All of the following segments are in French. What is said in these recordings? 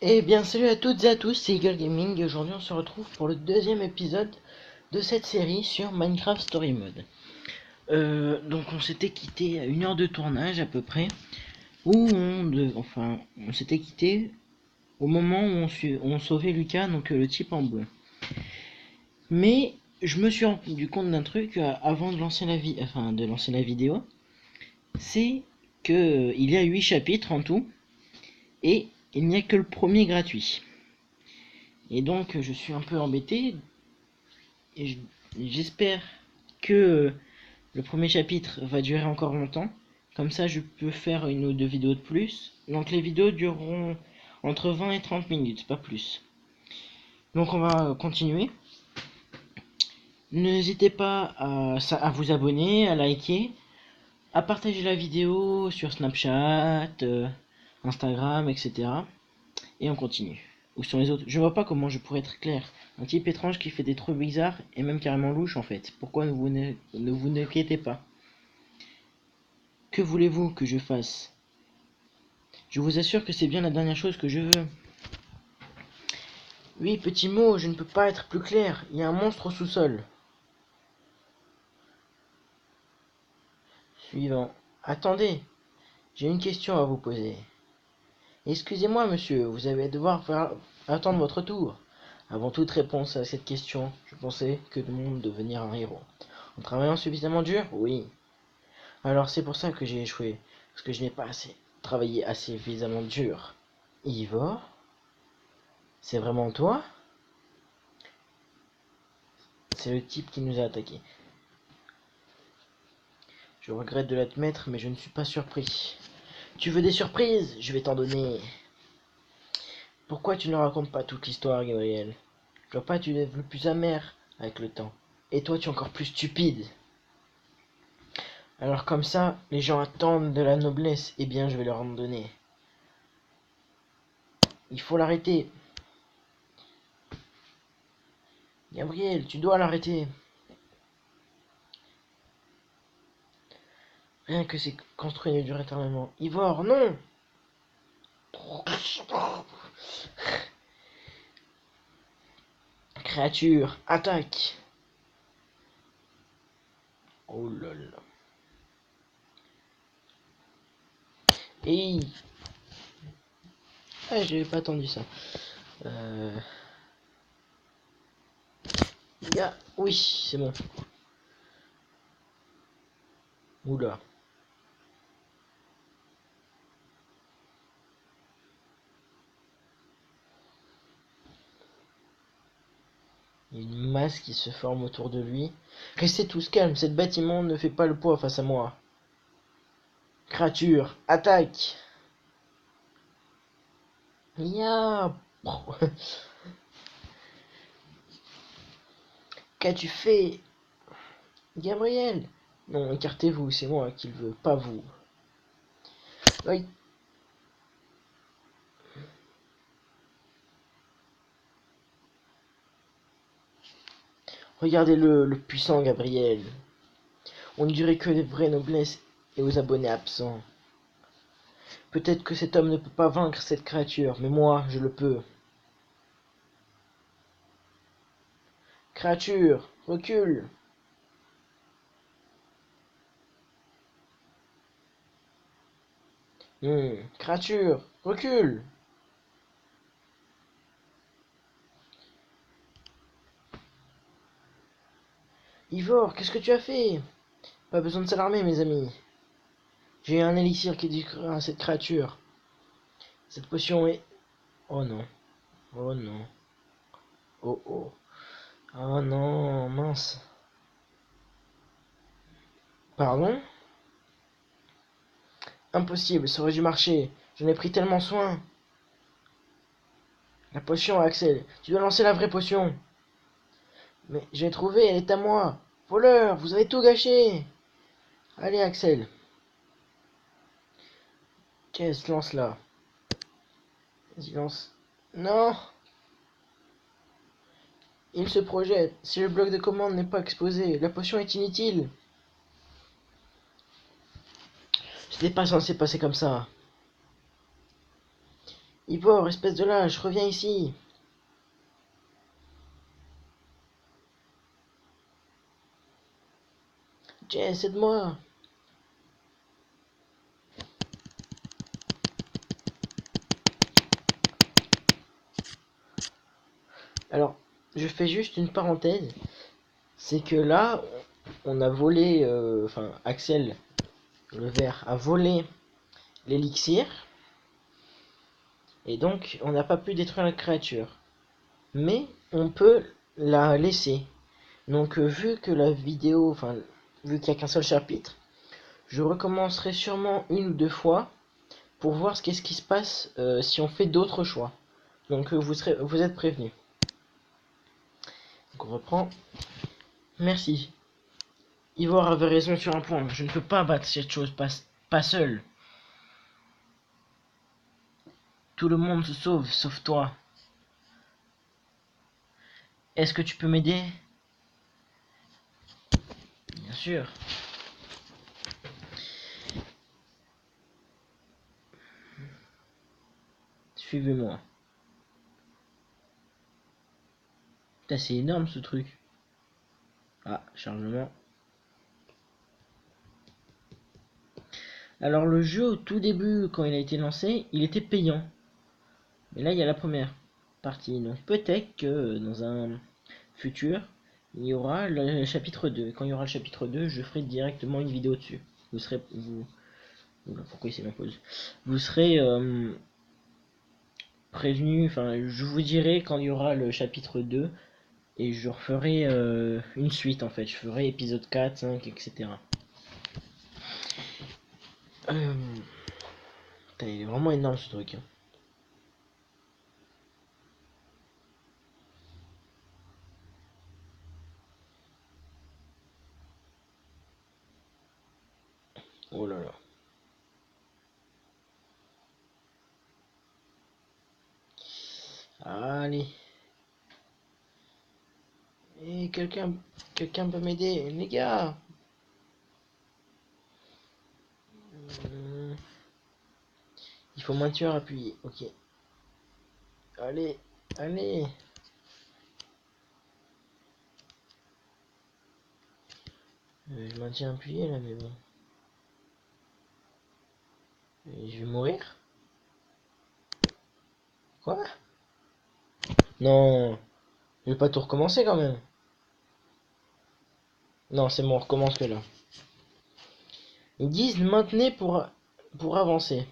Eh bien, salut à toutes et à tous, c'est Eagle Gaming et aujourd'hui on se retrouve pour le deuxième épisode de cette série sur Minecraft Story Mode. Donc on s'était quitté à 1 heure de tournage à peu près, on s'était quitté au moment où on sauvait Lucas, donc le type en bleu. Mais je me suis rendu compte d'un truc avant de lancer de lancer la vidéo, c'est que il y a 8 chapitres en tout et il n'y a que le premier gratuit. Et donc je suis un peu embêté et j'espère que le premier chapitre va durer encore longtemps. Comme ça je peux faire une ou deux vidéos de plus. Donc les vidéos dureront entre 20 et 30 minutes, pas plus. Donc on va continuer. N'hésitez pas à vous abonner, à liker, à partager la vidéo sur Snapchat, Instagram, etc. Et on continue. Ou sur les autres. Je vois pas comment je pourrais être clair. Un type étrange qui fait des trucs bizarres et même carrément louche en fait. Pourquoi ne vous inquiétez pas? Que voulez-vous que je fasse? Je vous assure que c'est bien la dernière chose que je veux. Oui, petit mot, je ne peux pas être plus clair. Il y a un monstre au sous-sol. Suivant. Attendez, j'ai une question à vous poser. Excusez-moi, monsieur, vous allez devoir attendre votre tour. Avant toute réponse à cette question, je pensais que le monde devenir un héros. En travaillant suffisamment dur? Oui. Alors c'est pour ça que j'ai échoué. Parce que je n'ai pas travaillé assez suffisamment dur. Ivor? C'est vraiment toi? C'est le type qui nous a attaqués. Je regrette de l'admettre, mais je ne suis pas surpris. Tu veux des surprises? Je vais t'en donner. Pourquoi tu ne racontes pas toute l'histoire, Gabriel? Je vois pas, tu es devenu plus amer avec le temps. Et toi, tu es encore plus stupide. Alors comme ça, les gens attendent de la noblesse, eh bien je vais leur en donner. Il faut l'arrêter. Gabriel, tu dois l'arrêter. Rien que c'est construit ne dure éternellement. Ivor, non! Créature, attaque! Oh là là. Et ah, j'avais pas attendu ça. Oui, c'est bon. Oula. Il y a une masse qui se forme autour de lui. Restez tous calmes, cette bâtiment ne fait pas le poids face à moi. Créature, attaque! Ya. Qu'as-tu fait? Gabriel? Non, écartez-vous, c'est moi qui le veux, pas vous. Oui. Regardez-le, le puissant Gabriel. On ne dirait que les vraies noblesses et aux abonnés absents. Peut-être que cet homme ne peut pas vaincre cette créature, mais moi, je le peux. Créature, recule! Créature, recule! Ivor, qu'est-ce que tu as fait? Pas besoin de s'alarmer, mes amis. J'ai un élixir qui détruira cette créature. Cette potion est... Oh non. Oh non. Oh oh. Oh non, mince. Pardon? Impossible, ça aurait dû marcher. J'en ai pris tellement soin. La potion, Axel. Tu dois lancer la vraie potion. Mais j'ai trouvé, elle est à moi. Voleur, vous avez tout gâché. Allez, Axel. Qu'est-ce, lance-la. Vas-y, lance. Non! Il se projette. Si le bloc de commande n'est pas exposé, la potion est inutile. C'était pas censé passer comme ça. Ivor, espèce de lâche, reviens ici. Jess, aide-moi. Alors, je fais juste une parenthèse. C'est que là, on a volé, enfin, Axel, le vert, a volé l'élixir. Et donc, on n'a pas pu détruire la créature. Mais, on peut la laisser. Donc, vu que la vidéo, enfin, vu qu'il n'y a qu'un seul chapitre, je recommencerai sûrement une ou deux fois pour voir qu'est-ce qui se passe si on fait d'autres choix. Donc, vous êtes prévenus. Donc, on reprend. Merci. Ivor avait raison sur un point. Je ne peux pas battre cette chose pas seul. Tout le monde se sauve, sauf toi. Est-ce que tu peux m'aider? Bien sûr. Suivez-moi. Putain, c'est énorme ce truc. Ah, chargement. Alors le jeu, au tout début, quand il a été lancé, il était payant. Mais là, il y a la première partie. Donc peut-être que dans un futur, il y aura le chapitre 2. Et quand il y aura le chapitre 2, je ferai directement une vidéo dessus. Vous serez... Pourquoi il s'est ma pause? Vous serez prévenu, enfin je vous dirai quand il y aura le chapitre 2. Et je referai une suite en fait. Je ferai épisode 4, 5, etc. Putain, il est vraiment énorme ce truc. Hein. Oh là là. Allez. Et quelqu'un peut m'aider, les gars. Il faut maintenir appuyé. Ok. Allez, allez. Je maintiens appuyé là, mais bon. Et je vais mourir. Quoi? Non. Je vais pas tout recommencer quand même. Non, c'est bon, on recommence que là. Ils disent maintenez pour avancer.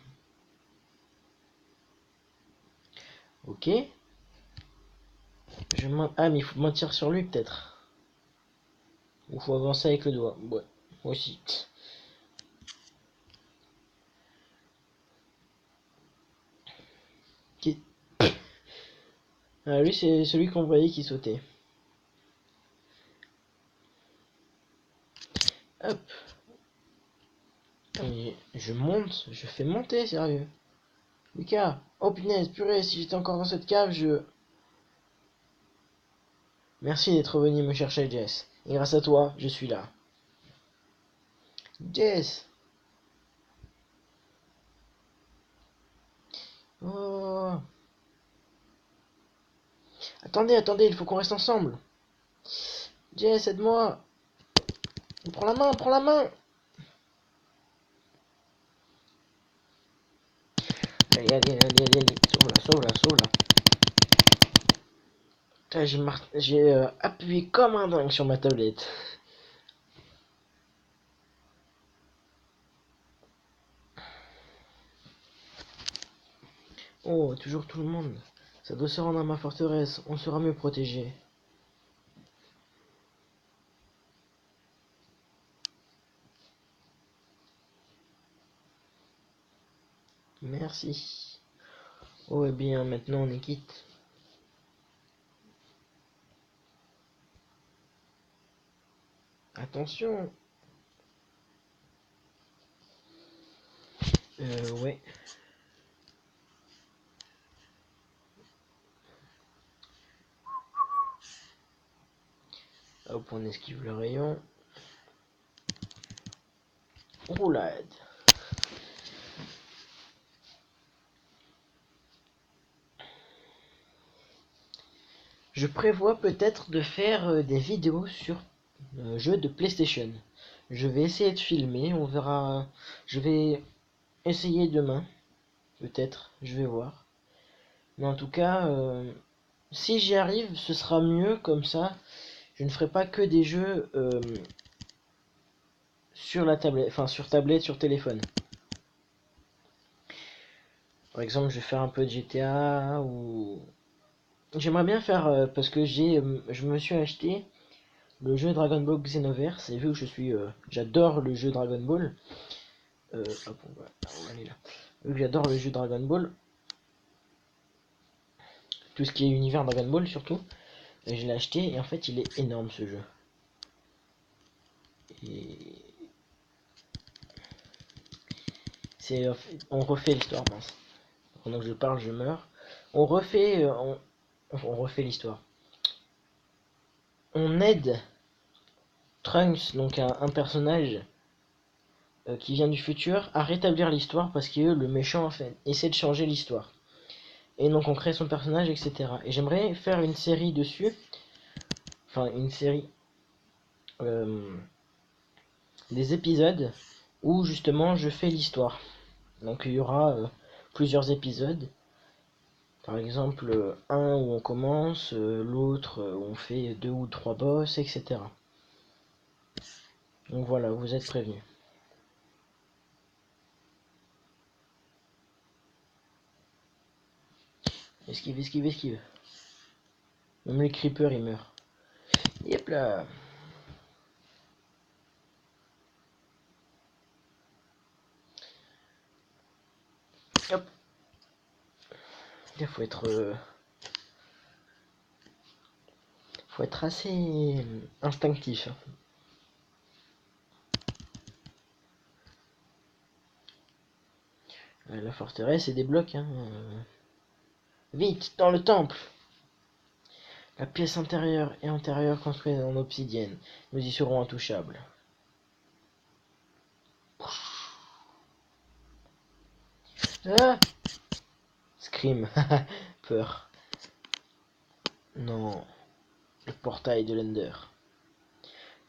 Ok. Ah, mais il faut maintenir sur lui peut-être. Ou faut avancer avec le doigt. Ouais, moi aussi. Qui- Ah, lui, c'est celui qu'on voyait qui sautait. Hop. Mais je monte, je fais monter, sérieux. Lucas, oh punaise, purée, si j'étais encore dans cette cave, je... Merci d'être venu me chercher, Jess. Et grâce à toi, je suis là. Jess! Oh! Attendez, attendez, il faut qu'on reste ensemble. Jess, aide-moi. Prends la main, prends la main. Allez, allez, allez, allez, allez. Sauve-la, sauve-la, sauve-la. Putain, j'ai appuyé comme un dingue sur ma tablette. Oh, toujours tout le monde. Ça doit se rendre à ma forteresse. On sera mieux protégé. Merci. Oh, eh bien, maintenant on est quitte. Attention. Ouais. Hop, on esquive le rayon. Roulade. je prévois peut-être de faire des vidéos sur jeux de PlayStation. Je vais essayer de filmer, on verra. Je vais essayer demain, peut-être, je vais voir. Mais en tout cas, si j'y arrive, ce sera mieux comme ça. Je ne ferai pas que des jeux sur la tablette, enfin sur tablette, sur téléphone. Par exemple, je vais faire un peu de GTA ou j'aimerais bien faire parce que je me suis acheté le jeu Dragon Ball Xenoverse et vu que j'adore le jeu Dragon Ball. Hop, on va aller là. Vu que j'adore le jeu Dragon Ball, tout ce qui est univers Dragon Ball surtout, et je l'ai acheté et en fait il est énorme ce jeu. Et c'est on refait l'histoire, mince. Pendant que je parle, je meurs. On refait on refait l'histoire. On aide Trunks, donc un personnage qui vient du futur, à rétablir l'histoire parce que le méchant en fait essaie de changer l'histoire. Et donc on crée son personnage, etc. Et j'aimerais faire une série dessus, enfin une série, euh, des épisodes où justement je fais l'histoire. Donc il y aura plusieurs épisodes. Par exemple, un où on commence, l'autre où on fait 2 ou 3 boss, etc. Donc voilà, vous êtes prévenus. Esquive, esquive, esquive. Même les creepers ils meurent. Yep là. Hop. Il faut être assez instinctif. La forteresse et des blocs. Hein. Vite, dans le temple. La pièce intérieure et antérieure construite en obsidienne. Nous y serons intouchables. Ah, Scream. Peur. Non. Le portail de l'Ender.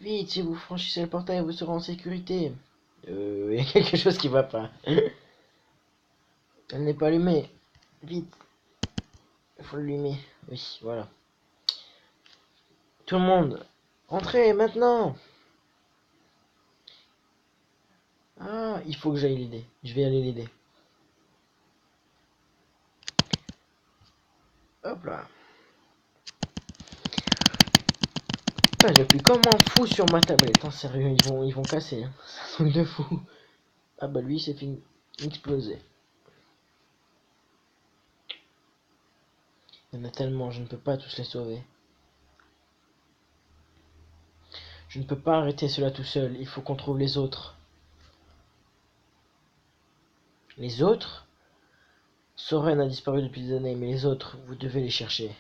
Vite, si vous franchissez le portail, vous serez en sécurité. Il y a quelque chose qui va pas. Elle n'est pas allumée. Vite, il faut l'allumer. Oui, voilà. Tout le monde, entrez maintenant. Ah, il faut que j'aille l'aider. Je vais aller l'aider. Hop là. Putain, j'appuie comme un fou sur ma tablette. Hein, sérieux, ils vont casser. Hein. C'est un truc de fou. Ah bah lui, c'est fini. Explosé. Il y en a tellement, je ne peux pas tous les sauver. Je ne peux pas arrêter cela tout seul. Il faut qu'on trouve les autres. Les autres? Soren a disparu depuis des années, mais les autres, vous devez les chercher.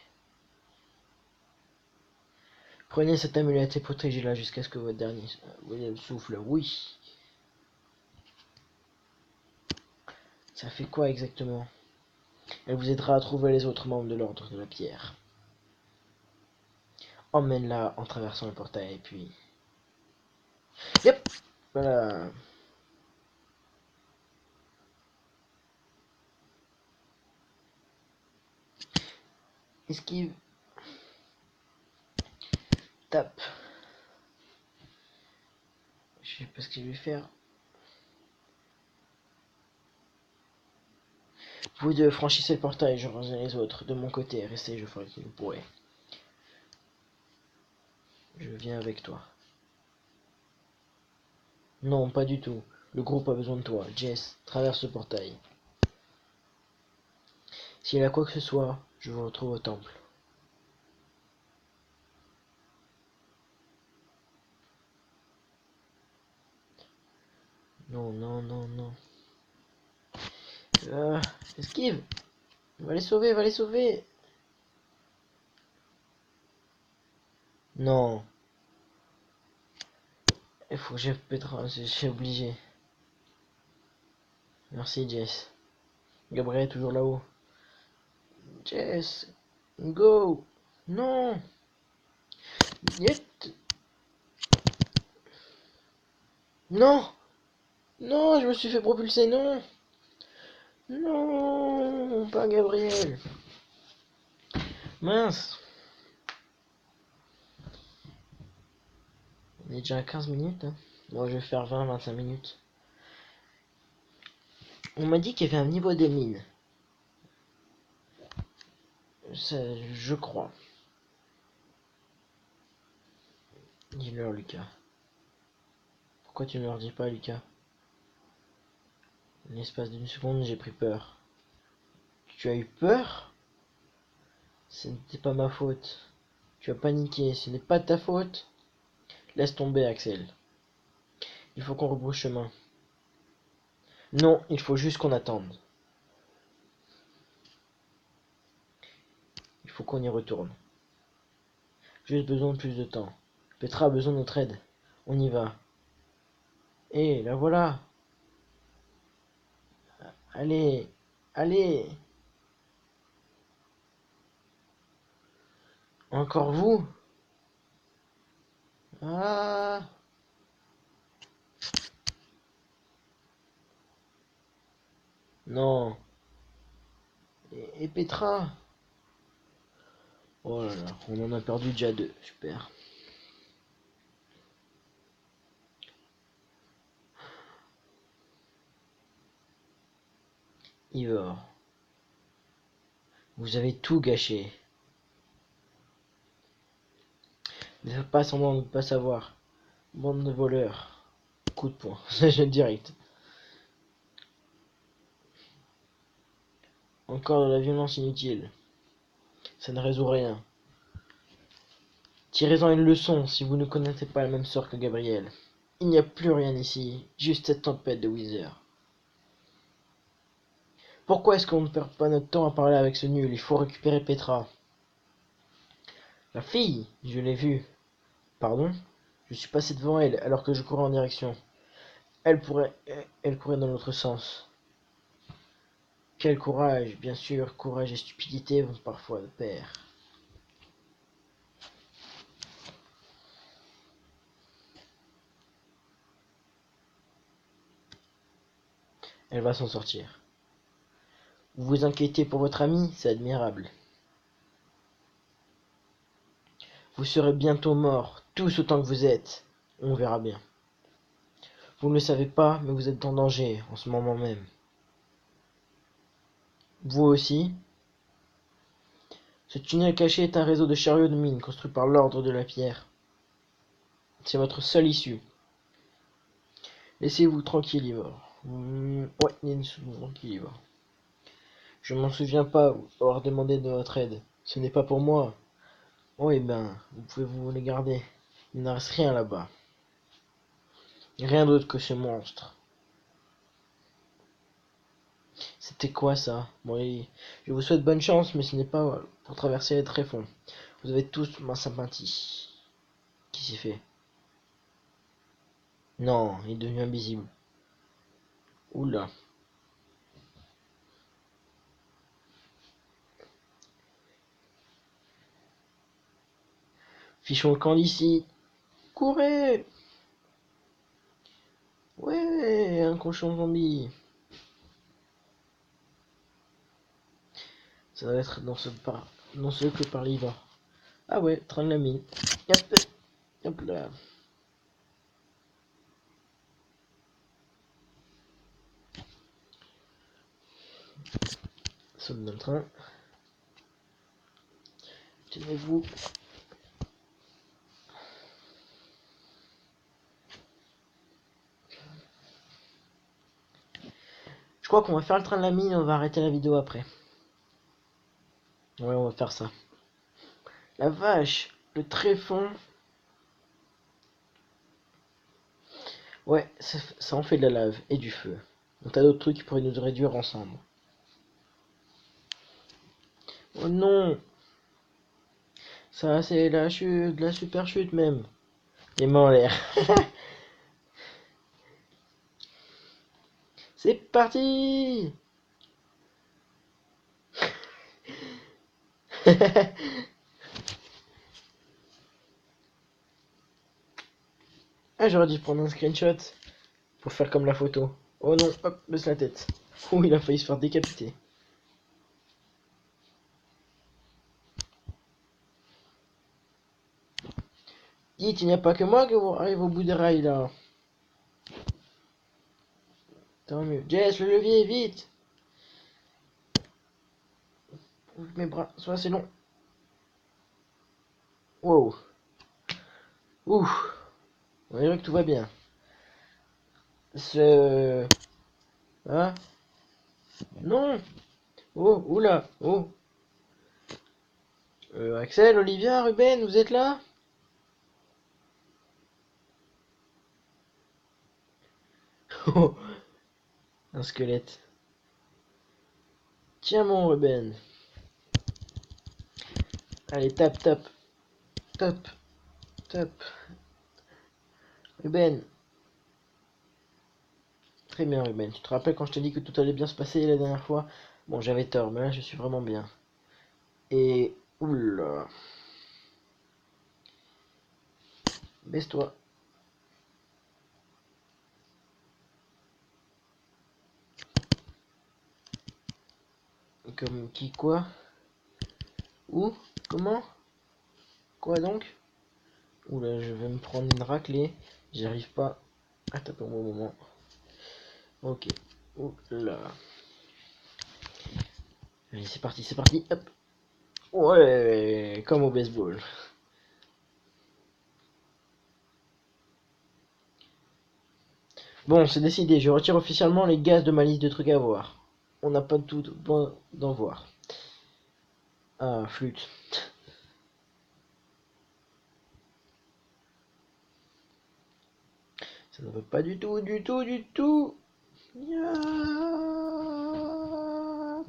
Prenez cette amulette et protégez-la jusqu'à ce que votre dernier souffle. Oui. Ça fait quoi exactement? Elle vous aidera à trouver les autres membres de l'ordre de la pierre. Emmène-la en traversant le portail, et puis... Yep. Voilà. Esquive. Tape. Je sais pas ce que je vais faire. Vous deux franchissez le portail, je rejoins les autres. De mon côté, restez, je ferai ce que vous pourrez. Je viens avec toi. Non, pas du tout. Le groupe a besoin de toi. Jess, traverse le portail. S'il y a quoi que ce soit, je vous retrouve au temple. Non, non, non, non. Esquive. Va les sauver, va les sauver. Non. Il faut que j'ai obligé. Merci Jess. Gabriel est toujours là-haut. Jess, go. Non. Niet. Non. Non, je me suis fait propulser, non. Non, pas Gabriel. Mince. On est déjà à 15 minutes. Hein. Bon, je vais faire 20-25 minutes. On m'a dit qu'il y avait un niveau des mines. Je crois. Dis-leur, Lucas. Pourquoi tu ne leur dis pas, Lucas? L'espace d'une seconde, j'ai pris peur. Tu as eu peur? Ce n'était pas ma faute. Tu as paniqué, ce n'est pas ta faute. Laisse tomber, Axel. Il faut qu'on rebrousse chemin. Non, il faut juste qu'on attende. Il faut qu'on y retourne. Juste besoin de plus de temps. Petra a besoin de notre aide. On y va. Hé, la voilà. Allez, allez. Encore vous? Ah. Non. Et Petra? Oh là là, on en a perdu déjà deux. Super. Ivor, vous avez tout gâché. Ne faites pas semblant de ne pas savoir. Bande de voleurs. Coup de poing. Je direct. Encore de la violence inutile. Ça ne résout rien. Tirez-en une leçon si vous ne connaissez pas le même sort que Gabriel. Il n'y a plus rien ici, juste cette tempête de Wither. Pourquoi est-ce qu'on ne perd pas notre temps à parler avec ce nul? Il faut récupérer Petra. La fille, je l'ai vue. Pardon? Je suis passé devant elle alors que je courais en direction. Elle courait dans l'autre sens. Quel courage, bien sûr, courage et stupidité vont parfois de pair. Elle va s'en sortir. Vous vous inquiétez pour votre amie, c'est admirable. Vous serez bientôt morts, tous autant que vous êtes. On verra bien. Vous ne le savez pas, mais vous êtes en danger, en ce moment même. Vous aussi? Ce tunnel caché est un réseau de chariots de mine construit par l'ordre de la pierre. C'est votre seule issue. Laissez-vous tranquille, Ivor. Ouais, laissez-vous tranquille, Ivor. Je m'en souviens pas avoir demandé de votre aide. Ce n'est pas pour moi. Oh, eh ben, vous pouvez vous les garder. Il ne reste rien là-bas. Rien d'autre que ce monstre. C'était quoi ça? Bon, je vous souhaite bonne chance, mais ce n'est pas pour traverser les tréfonds. Vous avez tous ma sympathie. Qui s'y fait? Non, il est devenu invisible. Oula. Fichons le camp d'ici. Courez! Ouais, un cochon zombie. Ça va être dans ce que par l'Iva. Ah ouais, train de la mine. Hop, hop là. Saute dans le train. Tenez-vous. Je crois qu'on va faire le train de la mine et on va arrêter la vidéo après. Ouais, on va faire ça. La vache, le tréfond. Ouais, ça en fait de la lave et du feu. Donc t'as d'autres trucs qui pourraient nous réduire ensemble. Oh non! Ça c'est la chute, la super chute même. Les mains en l'air. C'est parti! Ah, j'aurais dû prendre un screenshot pour faire comme la photo. Oh non, hop, baisse la tête. Oh, il a failli se faire décapiter. Dites, il n'y a pas que moi que vous arrivez au bout des rails là. Tant mieux. Jess, le levier, vite. Ouvre mes bras, soit c'est long. Wow. Ouh. On dirait que tout va bien. Ce... Hein? Non. Oh, oula. Oh. Axel, Olivia, Ruben, vous êtes là? Oh, un squelette. Tiens mon Ruben. Allez, tape, tape. Tape, tape. Ruben. Très bien, Ruben. Tu te rappelles quand je t'ai dit que tout allait bien se passer la dernière fois? Bon, j'avais tort, mais là, je suis vraiment bien. Et... Oula. Baisse-toi. Comme qui, quoi? Où? Comment? Quoi donc? Oula, je vais me prendre une raclée. J'y arrive pas à taper au bon moment. Ok. Oula. Allez, c'est parti, c'est parti. Hop. Ouais, comme au baseball. Bon, c'est décidé. Je retire officiellement les gaz de ma liste de trucs à voir. On n'a pas tout bon d'en voir. Ah, flûte. Ça ne va pas du tout, du tout, du tout.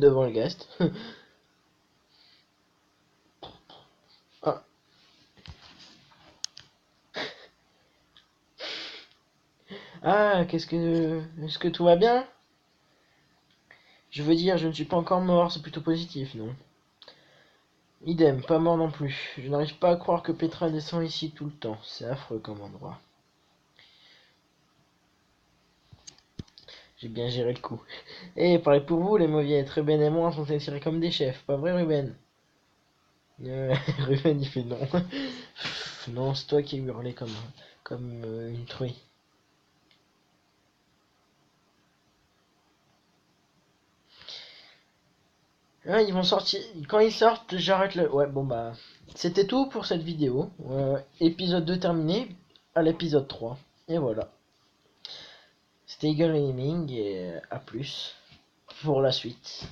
Devant le gast. Ah. Ah, qu'est-ce que... Est-ce que tout va bien? Je veux dire, je ne suis pas encore mort, c'est plutôt positif, non? Idem, pas mort non plus. Je n'arrive pas à croire que Petra descend ici tout le temps. C'est affreux comme endroit. J'ai bien géré le coup. Eh, parlez pour vous, les mauviettes. Ruben et moi sont tirés comme des chefs. Pas vrai, Ruben? Ruben, il fait non. Non, c'est toi qui hurlais comme une truie. Ah, ils vont sortir. Quand ils sortent, j'arrête le. Ouais, bon bah. C'était tout pour cette vidéo. Épisode 2 terminé. À l'épisode 3. Et voilà. C'était Eagle Gaming et à plus pour la suite.